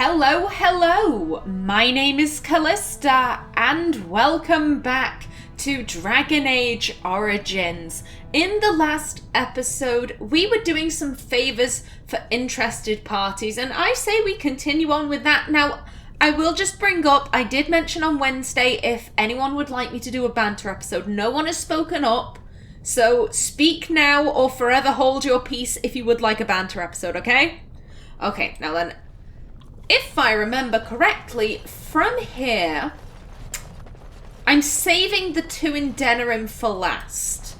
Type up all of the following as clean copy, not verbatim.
Hello, hello! My name is Callista, and welcome back to Dragon Age Origins. In the last episode, we were doing some favours for interested parties, and I say we continue on with that. Now, I will just bring up, I did mention on Wednesday if anyone would like me to do a banter episode. No one has spoken up, so speak now or forever hold your peace if you would like a banter episode, okay? Okay, now then, if I remember correctly, from here, I'm saving the two in Denerim for last.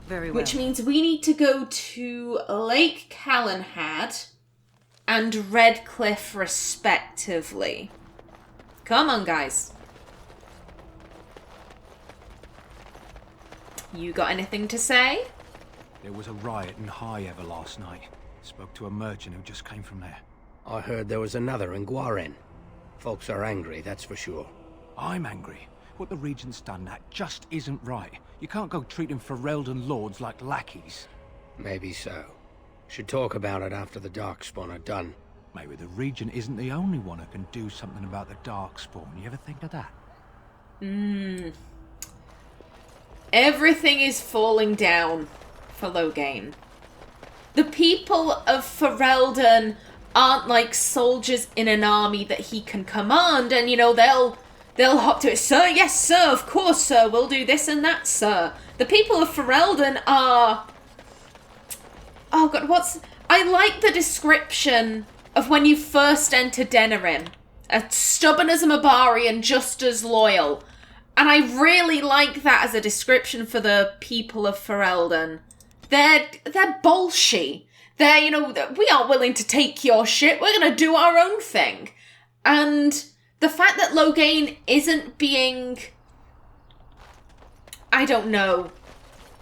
Very well. Which means we need to go to Lake Callanhad and Redcliffe respectively. Come on, guys. You got anything to say? There was a riot in High Ever last night. Spoke to a merchant who just came from there. I heard there was another in Qwinn. Folks are angry, that's for sure. I'm angry. What the Regent's done, that just isn't right. You can't go treating Ferelden lords like lackeys. Maybe so. Should talk about it after the Darkspawn are done. Maybe the Regent isn't the only one who can do something about the Darkspawn. You ever think of that? Everything is falling down for Loghain. The people of Ferelden aren't like soldiers in an army that he can command, and you know, they'll hop to it. Sir, yes sir, of course sir, we'll do this and that sir. The people of Ferelden are... Oh god, I like the description of when you first enter Denerim. As stubborn as a barbarian, just as loyal. And I really like that as a description for the people of Ferelden. They're bolshy. They're, you know, we aren't willing to take your shit. We're going to do our own thing. And the fact that Loghain isn't being, I don't know,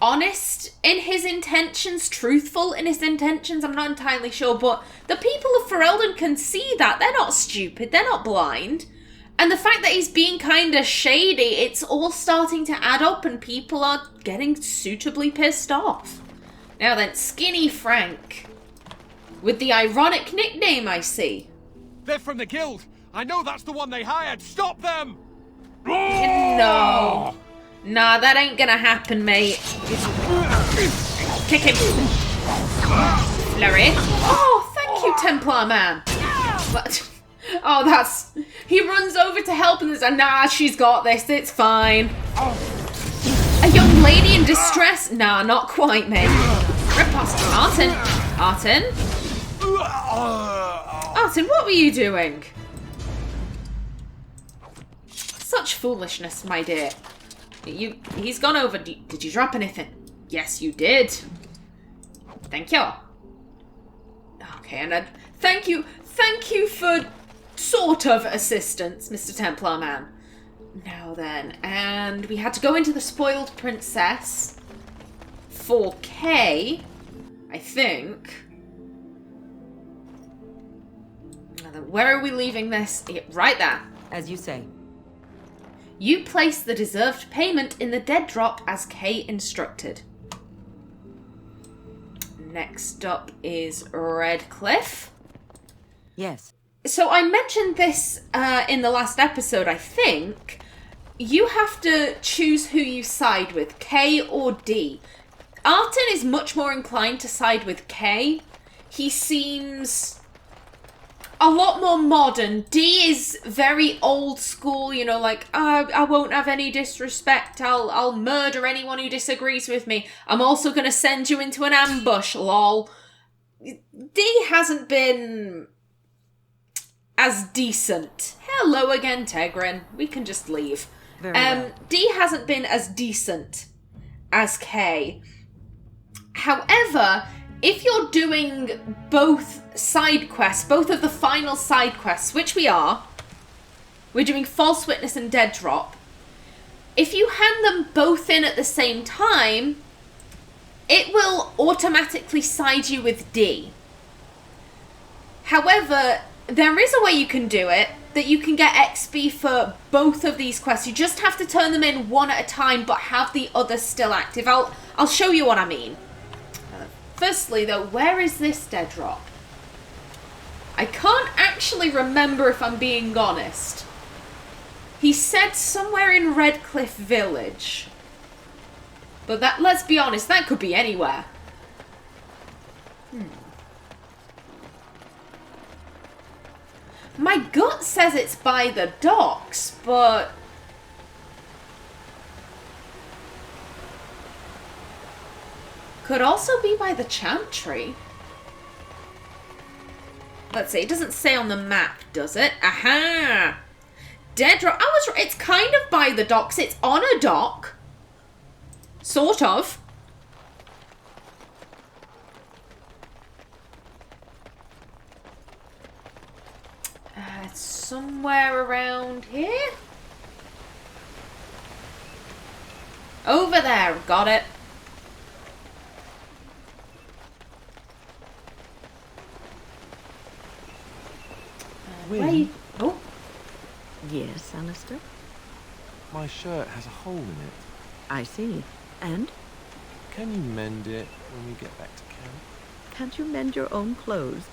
honest in his intentions, truthful in his intentions, I'm not entirely sure. But the people of Ferelden can see that. They're not stupid. They're not blind. And the fact that he's being kind of shady, it's all starting to add up and people are getting suitably pissed off. Now then, Skinny Frank. With the ironic nickname, I see. They're from the guild. I know that's the one they hired. Stop them! No. Nah, that ain't gonna happen, mate. Kick him. Flurry. Oh, thank you, Templar man. But, oh, that's... He runs over to help and there's a... Nah, she's got this. It's fine. A young lady in distress? Nah, not quite, mate. Riposte. Artin? Artin, what were you doing? Such foolishness, my dear. He's gone over. Did you drop anything? Yes, you did. Thank you. Okay, and thank you for sort of assistance, Mr. Templar man. Now then, and we had to go into the Spoiled Princess for Kay, I think. Now then, where are we leaving this? Yeah, right there. As you say. You place the deserved payment in the dead drop as Kay instructed. Next up is Redcliffe. Yes. So I mentioned this in the last episode, I think. You have to choose who you side with, K or D. Artin is much more inclined to side with K. He seems a lot more modern. D is very old school, you know, like, I won't have any disrespect. I'll murder anyone who disagrees with me. I'm also going to send you into an ambush, lol. D hasn't been as decent. Hello again, Tegrin. We can just leave. Very well. D hasn't been as decent as K. However, if you're doing both side quests, both of the final side quests, which we are, we're doing False Witness and Dead Drop. If you hand them both in at the same time, it will automatically side you with D. However, there is a way you can do it, that you can get XP for both of these quests. You just have to turn them in one at a time, but have the others still active. I'll show you what I mean. Firstly, though, where is this dead drop? I can't actually remember if I'm being honest. He said somewhere in Redcliffe Village. But that, let's be honest, that could be anywhere. My gut says it's by the docks, but... could also be by the Chantry. Let's see, it doesn't say on the map, does it? Aha! Dead Rock. It's kind of by the docks. It's on a dock. Sort of. It's somewhere around here. Over there. Got it. Wait. Oh. Yes, Alistair? My shirt has a hole in it. I see. And? Can you mend it when we get back to camp? Can't you mend your own clothes?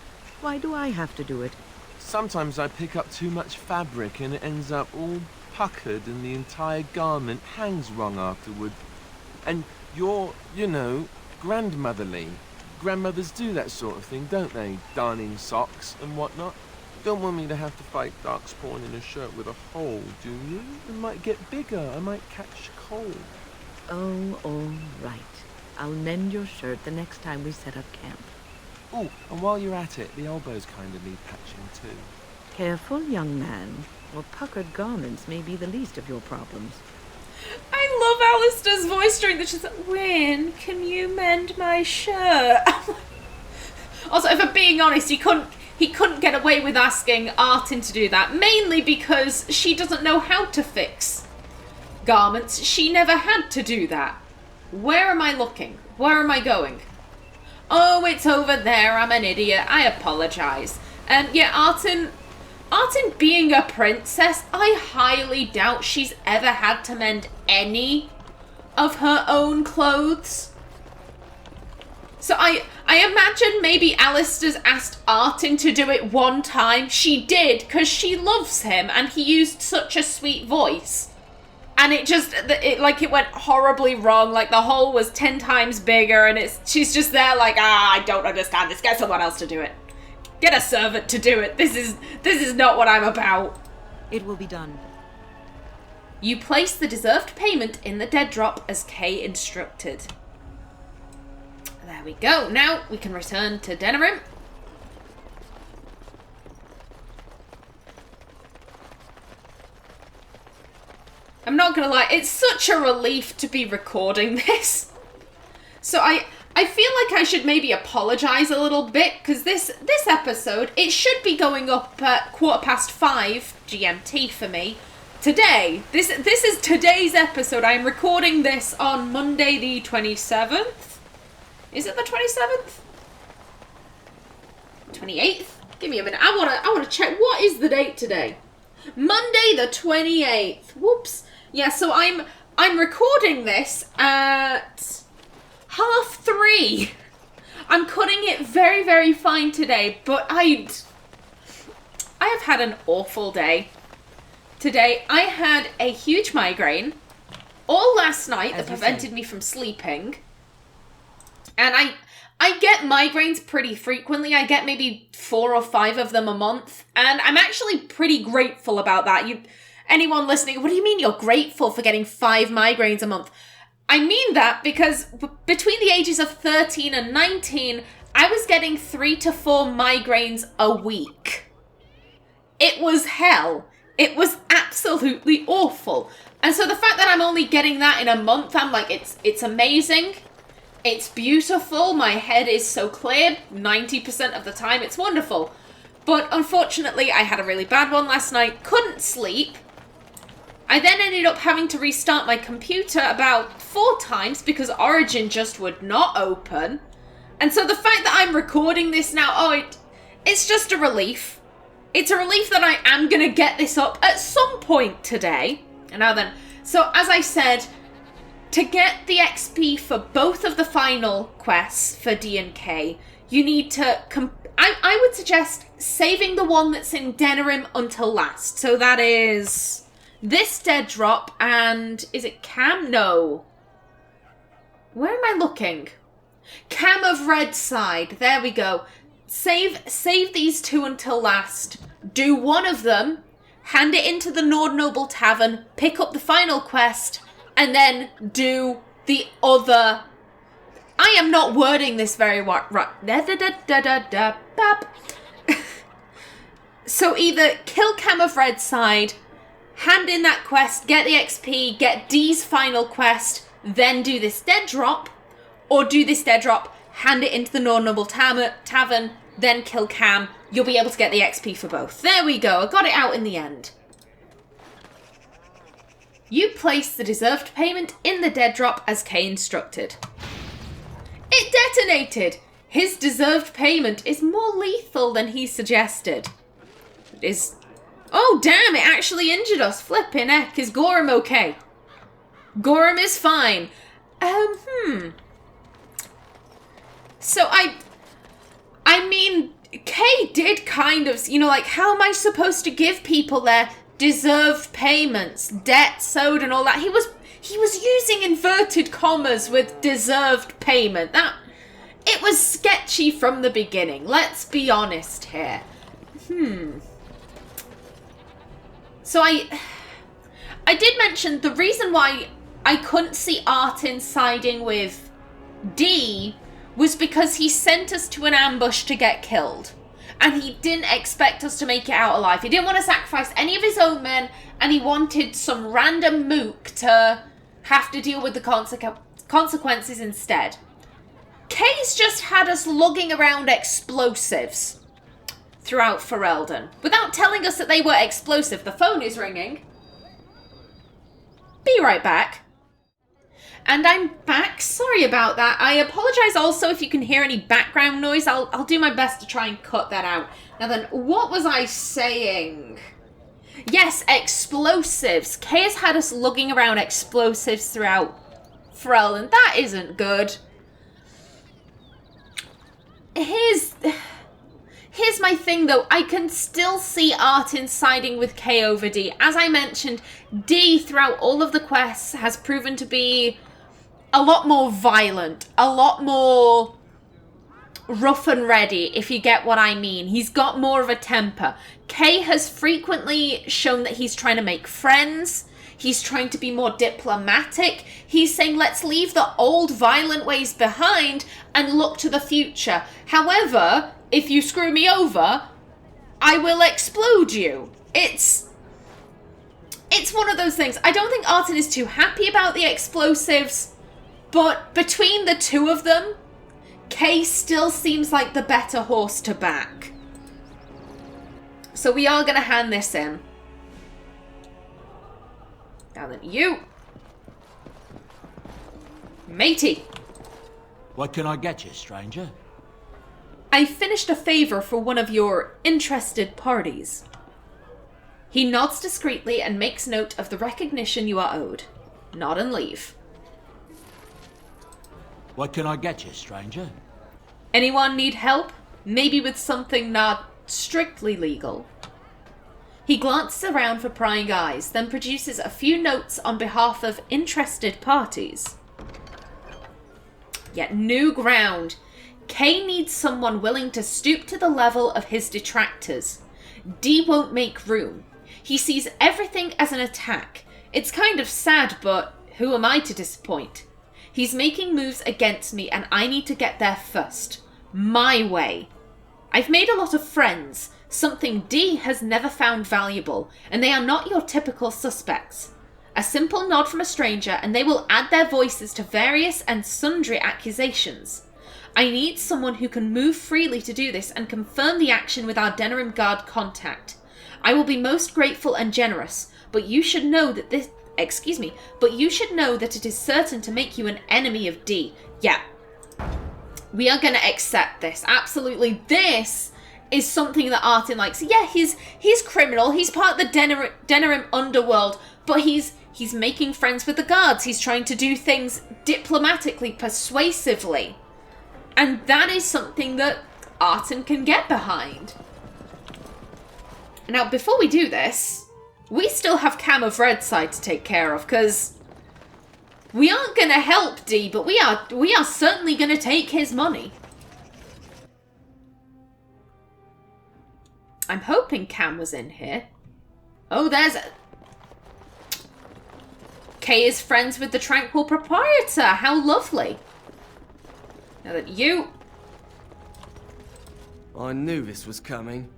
Why do I have to do it? Sometimes I pick up too much fabric and it ends up all puckered and the entire garment hangs wrong afterward. And you're, you know, grandmotherly. Grandmothers do that sort of thing, don't they? Darning socks and whatnot. Don't want me to have to fight darkspawn in a shirt with a hole, do you? It might get bigger. I might catch cold. Oh, all right. I'll mend your shirt the next time we set up camp. Oh, and while you're at it, the elbows kind of need patching too. Careful, young man, or puckered garments may be the least of your problems. I love Alistair's voice during this. She's like, Qwinn, can you mend my shirt? Also, if I'm being honest, he couldn't get away with asking Artin to do that, mainly because she doesn't know how to fix garments. She never had to do that. Where am I looking? Where am I going? Oh, it's over there. I'm an idiot. I apologize. Yeah, Artin being a princess, I highly doubt she's ever had to mend any of her own clothes. So I imagine maybe Alistair's asked Artin to do it one time. She did, because she loves him, and he used such a sweet voice. And it went horribly wrong. Like, the hole was 10 times bigger, and she's just there like, I don't understand this. Get someone else to do it. Get a servant to do it. This is not what I'm about. It will be done. You place the deserved payment in the dead drop as Kay instructed. There we go. Now we can return to Denerim. I'm not gonna lie, it's such a relief to be recording this. So I feel like I should maybe apologise a little bit, because this episode, it should be going up at 5:15 GMT for me. Today, this is today's episode. I'm recording this on Monday the 27th. Is it the 27th? 28th? Give me a minute. I wanna check. What is the date today? Monday the 28th. Whoops. Yeah, so I'm recording this at 3:30. I'm cutting it very, very fine today, but I have had an awful day. Today, I had a huge migraine all last night that prevented me from sleeping. And I get migraines pretty frequently. I get maybe 4 or 5 of them a month. And I'm actually pretty grateful about that. Anyone listening, what do you mean you're grateful for getting 5 migraines a month? I mean that because between the ages of 13 and 19, I was getting 3 to 4 migraines a week. It was hell. It was absolutely awful. And so the fact that I'm only getting that in a month, I'm like, it's amazing. It's beautiful. My head is so clear 90% of the time. It's wonderful. But unfortunately, I had a really bad one last night. Couldn't sleep. I then ended up having to restart my computer about 4 times because Origin just would not open. And so the fact that I'm recording this now, it's just a relief. It's a relief that I am going to get this up at some point today. And now then, so as I said, to get the XP for both of the final quests for D and K, you need to, I would suggest saving the one that's in Denerim until last. So that is this dead drop and... Is it Cam? No. Where am I looking? Cam of Red Side. There we go. Save these two until last. Do one of them. Hand it into the Nord Noble Tavern. Pick up the final quest. And then do the other... I am not wording this very right. So either kill Cam of Red Side, hand in that quest, get the XP, get D's final quest, then do this dead drop, or do this dead drop, hand it into the Nord Noble Tavern, then kill Cam. You'll be able to get the XP for both. There we go. I got it out in the end. You place the deserved payment in the dead drop as Kay instructed. It detonated! His deserved payment is more lethal than he suggested. It is... Oh, damn, it actually injured us. Flippin' heck. Is Gorham okay? Gorham is fine. So I mean, Kay did kind of, you know, like, how am I supposed to give people their deserved payments, debt owed and all that? He was using inverted commas with deserved payment. It was sketchy from the beginning. Let's be honest here. So I did mention the reason why I couldn't see Artin siding with D was because he sent us to an ambush to get killed. And he didn't expect us to make it out alive. He didn't want to sacrifice any of his own men, and he wanted some random mook to have to deal with the consequences instead. Kay's just had us lugging around explosives throughout Ferelden without telling us that they were explosive. The phone is ringing. Be right back. And I'm back. Sorry about that. I apologize also if you can hear any background noise. I'll do my best to try and cut that out. Now then, what was I saying? Yes, explosives. Kay has had us lugging around explosives throughout Ferelden. That isn't good. Here's my thing, though. I can still see Artin siding with K over D. As I mentioned, D throughout all of the quests has proven to be a lot more violent, a lot more rough and ready, if you get what I mean. He's got more of a temper. K has frequently shown that he's trying to make friends. He's trying to be more diplomatic. He's saying, let's leave the old violent ways behind and look to the future. However, if you screw me over, I will explode you. It's one of those things. I don't think Artin is too happy about the explosives, but between the two of them, Kay still seems like the better horse to back. So we are going to hand this in. Now then, you. Matey. What can I get you, stranger? I finished a favour for one of your interested parties. He nods discreetly and makes note of the recognition you are owed. Nod and leave. What can I get you, stranger? Anyone need help? Maybe with something not strictly legal? He glances around for prying eyes, then produces a few notes on behalf of interested parties. Yet new ground. Kay needs someone willing to stoop to the level of his detractors. D won't make room. He sees everything as an attack. It's kind of sad, but who am I to disappoint? He's making moves against me and I need to get there first. My way. I've made a lot of friends, something D has never found valuable, and they are not your typical suspects. A simple nod from a stranger and they will add their voices to various and sundry accusations. I need someone who can move freely to do this and confirm the action with our Denerim Guard contact. I will be most grateful and generous, but you should know that it is certain to make you an enemy of D. Yeah. We are going to accept this. Absolutely. This is something that Artin likes. Yeah, he's criminal. He's part of the Denerim underworld, but he's making friends with the guards. He's trying to do things diplomatically, persuasively. And that is something that Artin can get behind. Now, before we do this, we still have Cam of Redside to take care of, because we aren't going to help D, but we are certainly going to take his money. I'm hoping Cam was in here. Oh, there's a... Kay is friends with the Tranquil Proprietor. How lovely. Now that you... I knew this was coming.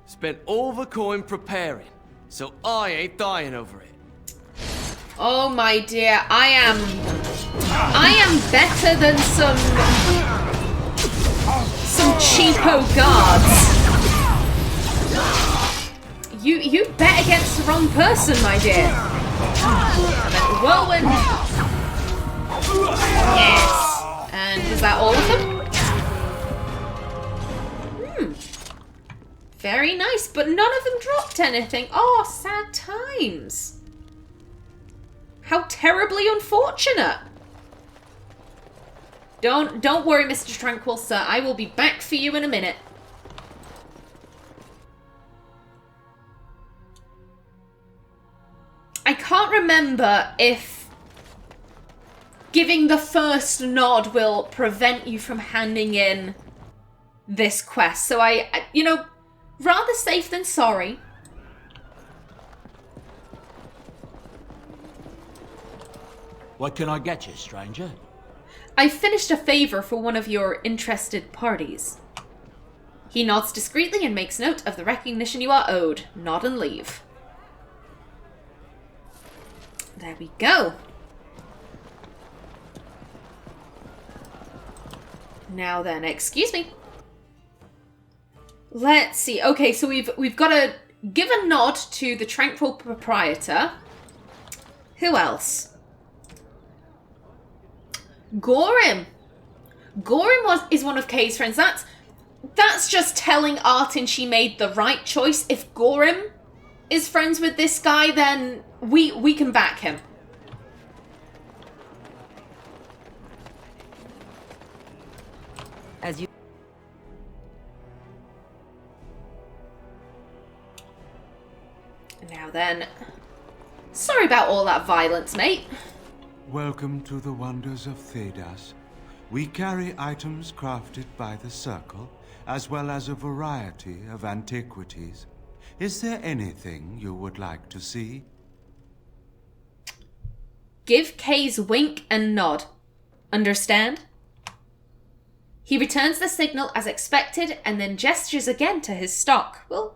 Spent all the coin preparing, so I ain't dying over it. Oh my dear, I am better than some cheapo guards. You bet against the wrong person, my dear. Whirlwind. Yes. And is that all of them? Very nice, but none of them dropped anything. Oh, sad times. How terribly unfortunate. Don't worry, Mr. Tranquil, sir. I will be back for you in a minute. I can't remember if giving the first nod will prevent you from handing in this quest. So I you know, rather safe than sorry. What can I get you, stranger? I finished a favor for one of your interested parties. He nods discreetly and makes note of the recognition you are owed. Nod and leave. There we go. Now then, excuse me. Let's see. Okay, so we've got to give a nod to the Tranquil Proprietor. Who else? Gorim. Gorim is one of Kay's friends. That's just telling Artin she made the right choice. If Gorim is friends with this guy, then we can back him. As you... Now then, sorry about all that violence, mate. Welcome to the wonders of Thedas. We carry items crafted by the Circle, as well as a variety of antiquities. Is there anything you would like to see? Give Kay's wink and nod. Understand? He returns the signal as expected and then gestures again to his stock. We'll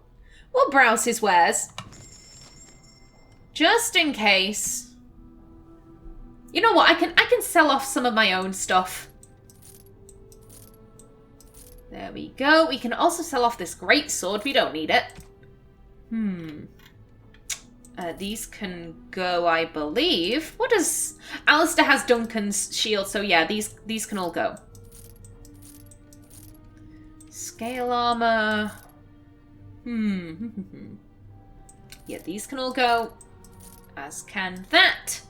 browse his wares. Just in case. You know what? I can sell off some of my own stuff. There we go. We can also sell off this great sword. We don't need it. These can go, I believe. What does... Alistair has Duncan's shield, so yeah, these can all go. Scale armor. Yeah, these can all go. As can that.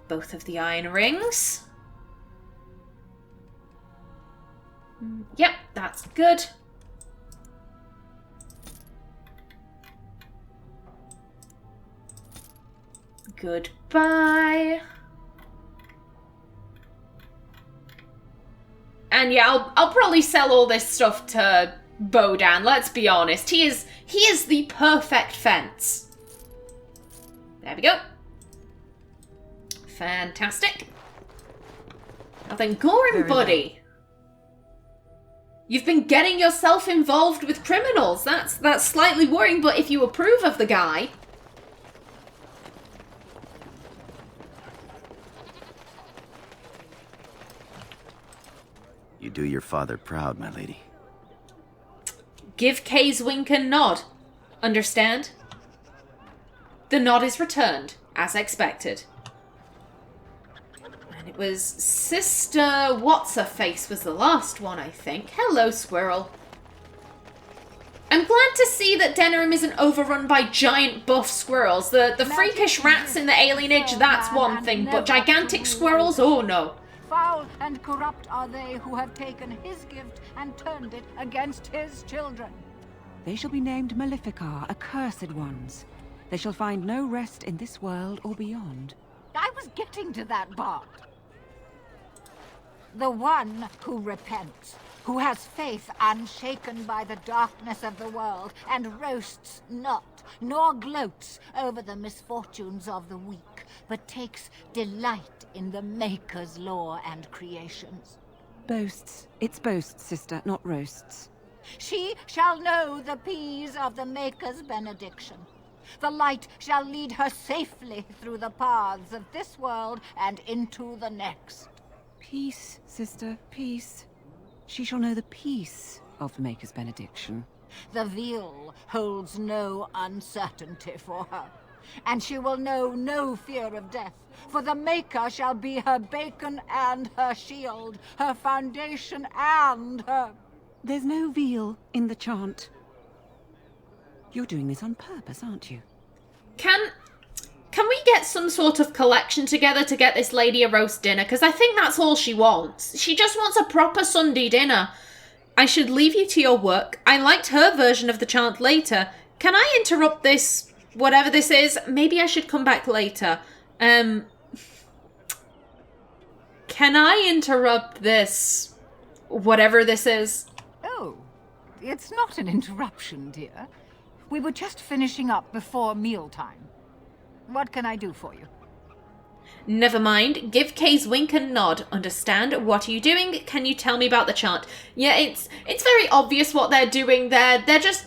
Both of the iron rings. Yep, that's good. Goodbye. And yeah, I'll probably sell all this stuff to Bodan. Let's be honest. He is the perfect fence. There we go. Fantastic. Now then, Gorim buddy. You've been getting yourself involved with criminals. That's slightly worrying, but if you approve of the guy... You do your father proud, my lady. Give Kay's wink and nod. Understand? The nod is returned, as expected. And it was Sister What's-Her-Face was the last one, I think. Hello, Squirrel. I'm glad to see that Denerim isn't overrun by giant buff squirrels. The freakish rats in the alienage, that's one thing, but gigantic squirrels, oh no. Foul and corrupt are they who have taken his gift and turned it against his children. They shall be named Maleficar, accursed ones. They shall find no rest in this world or beyond. I was getting to that part. The one who repents, who has faith unshaken by the darkness of the world, and roasts not, nor gloats over the misfortunes of the weak, but takes delight in the Maker's law and creations. Boasts. It's boasts, sister, not roasts. She shall know the peace of the Maker's benediction. The light shall lead her safely through the paths of this world and into the next. Peace, sister, peace. She shall know the peace of the Maker's benediction. The veil holds no uncertainty for her, and she will know no fear of death, for the Maker shall be her beacon and her shield, her foundation and her... There's no veal in the chant. You're doing this on purpose, aren't you? Can we get some sort of collection together to get this lady a roast dinner? Because I think that's all she wants. She just wants a proper Sunday dinner. I should leave you to your work. I liked her version of the chant later. Can I interrupt this, whatever this is? Maybe I should come back later. Can I interrupt this, whatever this is? Oh, it's not an interruption, dear. We were just finishing up before mealtime. What can I do for you? Never mind. Give Kay's wink and nod. Understand? What are you doing? Can you tell me about the chant? Yeah, it's very obvious what they're doing there. They're just,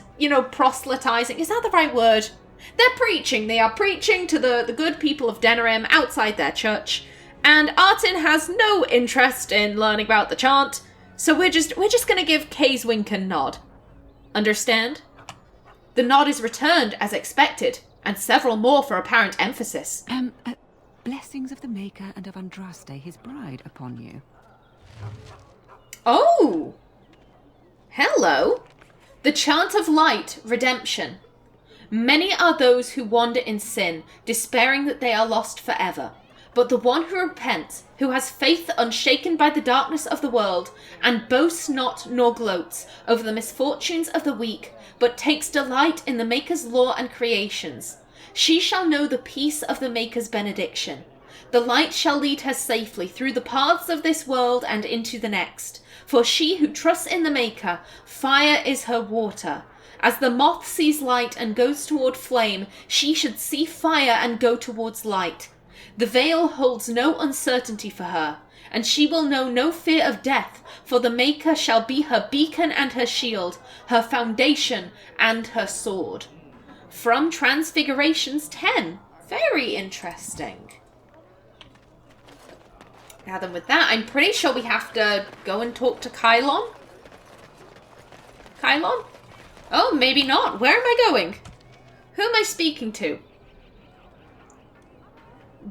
proselytizing. Is that the right word? They're preaching. They are preaching to the good people of Denerim outside their church. And Artin has no interest in learning about the chant. So we're just gonna give Kay's wink and nod. Understand? The nod is returned as expected, and several more for apparent emphasis. Blessings of the Maker and of Andraste, his bride, upon you. Oh! Hello. The chant of light, redemption. Many are those who wander in sin, despairing that they are lost forever. But the one who repents, who has faith unshaken by the darkness of the world, and boasts not nor gloats over the misfortunes of the weak, but takes delight in the Maker's law and creations, she shall know the peace of the Maker's benediction. The light shall lead her safely through the paths of this world and into the next. For she who trusts in the Maker, fire is her water. As the moth sees light and goes toward flame, she should see fire and go towards light. The veil holds no uncertainty for her, and she will know no fear of death, for the Maker shall be her beacon and her shield, her foundation and her sword. From Transfigurations 10. Very interesting. Now then, with that, I'm pretty sure we have to go and talk to Kylon. Kylon? Oh, maybe not. Where am I going? Who am I speaking to?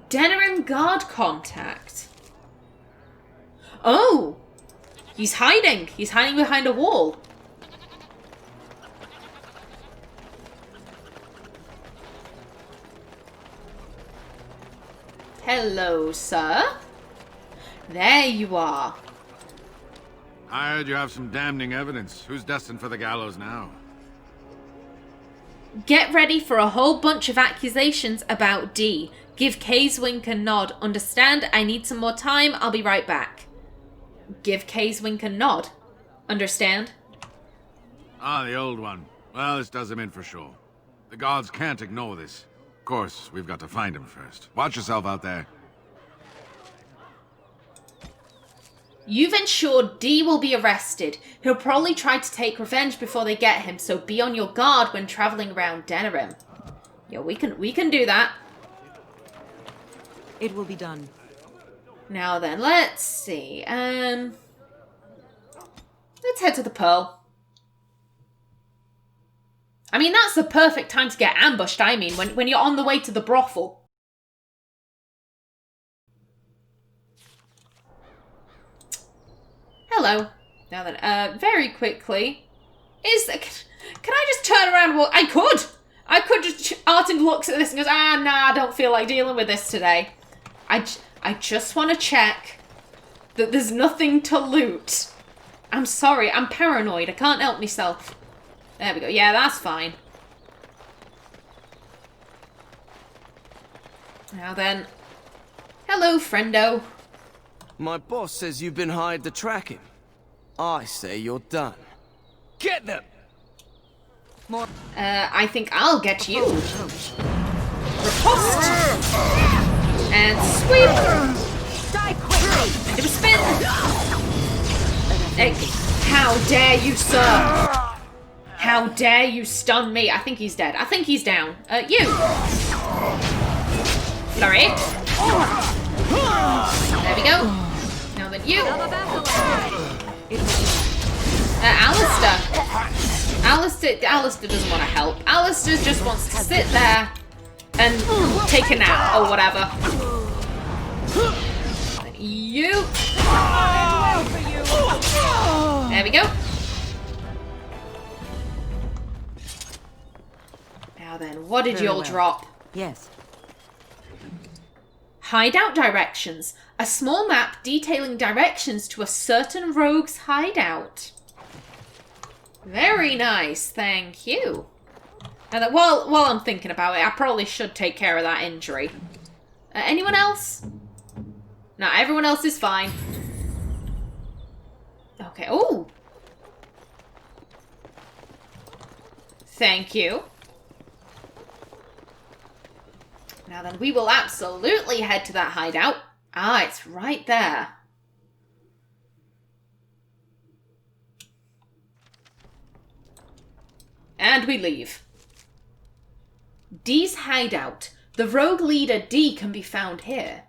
Denerim guard contact. Oh! He's hiding. He's hiding behind a wall. Hello, sir. There you are. I heard you have some damning evidence. Who's destined for the gallows now? Get ready for a whole bunch of accusations about D. Give Kay's wink and nod. Understand? I need some more time. I'll be right back. Give Kay's wink and nod. Understand? Ah, the old one. Well, this does him in for sure. The gods can't ignore this. Of course, we've got to find him first. Watch yourself out there. You've ensured D will be arrested. He'll probably try to take revenge before they get him, so be on your guard when traveling around Denerim. Yeah, we can do that. It will be done. Now then, let's see. Let's head to the Pearl. I mean, that's the perfect time to get ambushed, I mean, when you're on the way to the brothel. Hello. Now then, very quickly, can I just turn around? Well, I could just, Artin looks at this and goes, nah, I don't feel like dealing with this today. I just want to check that there's nothing to loot. I'm sorry, I'm paranoid, I can't help myself. There we go. Yeah, that's fine. Now then. Hello, friendo. My boss says you've been hired to track him. I say you're done. Get them! More. I think I'll get you. Riposte! And sweep! Die quickly! And do a spin! How dare you, sir! How dare you stun me? I think he's dead. I think he's down. You! Flurry. There we go. Now then you. Alistair doesn't want to help. Alistair just wants to sit there and take a nap or whatever. You. There we go. Now then, what did you all drop? Yes. Hideout directions. A small map detailing directions to a certain rogue's hideout. Very nice, thank you. And then, while I'm thinking about it, I probably should take care of that injury. Anyone else? No, everyone else is fine. Okay, ooh. Thank you. Now then, we will absolutely head to that hideout. Ah, it's right there. And we leave. Dee's hideout. The rogue leader Dee can be found here.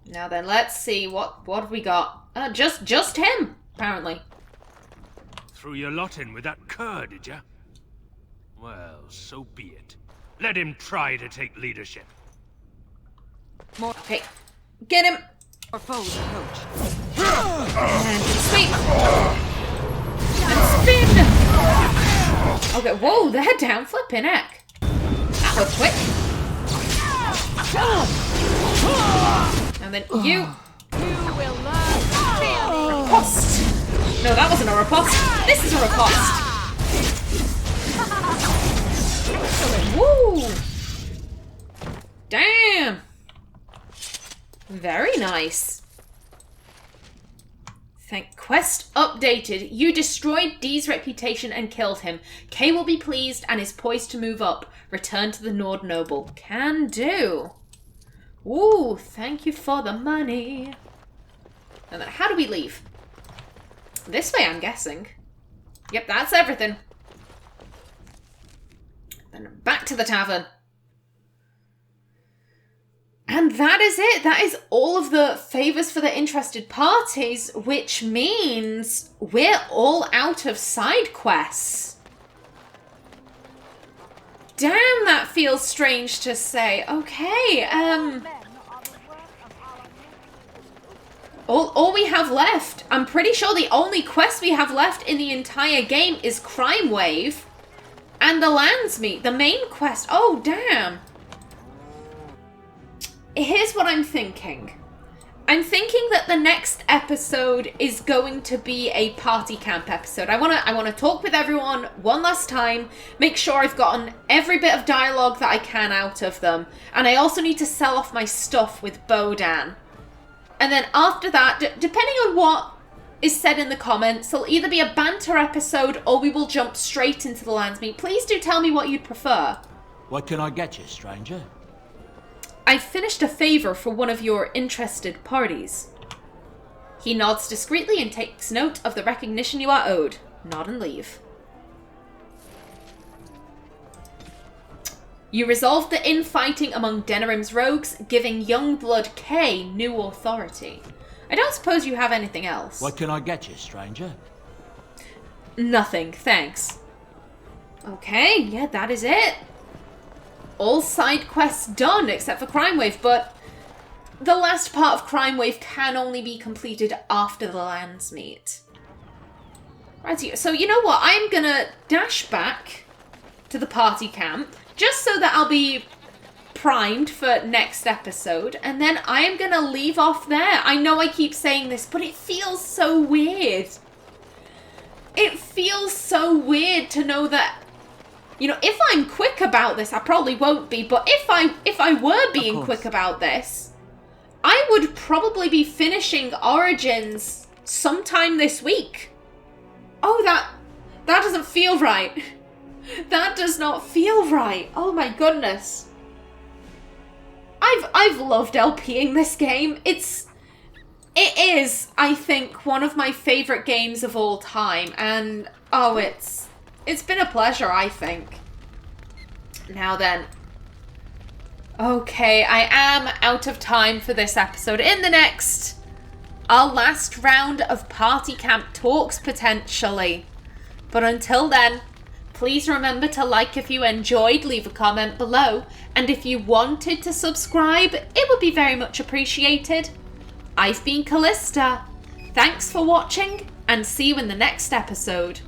Now then, let's see what have we got. Just him, apparently. Threw your lot in with that cur, did ya? Well, so be it. Let him try to take leadership. More. Okay, get him. Or foes approach. And sweep. And spin. Okay, whoa, they're down. Flipping heck. That was quick. And then you. You will learn. Riposte. No, that wasn't a riposte. This is a riposte. Woo! Damn. Very nice. Quest updated. You destroyed Dee's reputation and killed him. Kay will be pleased and is poised to move up. Return to the Nord Noble. Can do. Ooh, thank you for the money. And then how do we leave? This way, I'm guessing. Yep, that's everything. Then back to the tavern. And that is it. That is all of the favours for the interested parties, which means we're all out of side quests. Damn, that feels strange to say. Okay, All we have left, I'm pretty sure the only quest we have left in the entire game is Crime Wave and the Landsmeet, the main quest. Oh, damn. Here's what I'm thinking. I'm thinking that the next episode is going to be a party camp episode. I wanna talk with everyone one last time, make sure I've gotten every bit of dialogue that I can out of them, and I also need to sell off my stuff with Bodan. And then after that, depending on what is said in the comments, it'll either be a banter episode or we will jump straight into the Landsmeet. Please do tell me what you'd prefer. What can I get you, stranger? I've finished a favour for one of your interested parties. He nods discreetly and takes note of the recognition you are owed. Nod and leave. You resolved the infighting among Denerim's rogues, giving Youngblood K new authority. I don't suppose you have anything else. What can I get you, stranger? Nothing, thanks. Okay, yeah, that is it. All side quests done, except for Crime Wave, but the last part of Crime Wave can only be completed after the Landsmeet. Right, so you know what? I'm gonna dash back to the party camp, just so that I'll be primed for next episode, and then I am going to leave off there. I know I keep saying this, but it feels so weird. It feels so weird to know that, you know, if I'm quick about this, I probably won't be, but if I were being quick about this, I would probably be finishing Origins sometime this week. Oh, that doesn't feel right. That does not feel right. Oh my goodness. I've loved LPing this game. It is, I think, one of my favorite games of all time, and oh, it's been a pleasure, I think. Now then. Okay, I am out of time for this episode. In the next, our last round of party camp talks, potentially. But until then, please remember to like if you enjoyed, leave a comment below, and if you wanted to subscribe, it would be very much appreciated. I've been Callista. Thanks for watching, and see you in the next episode.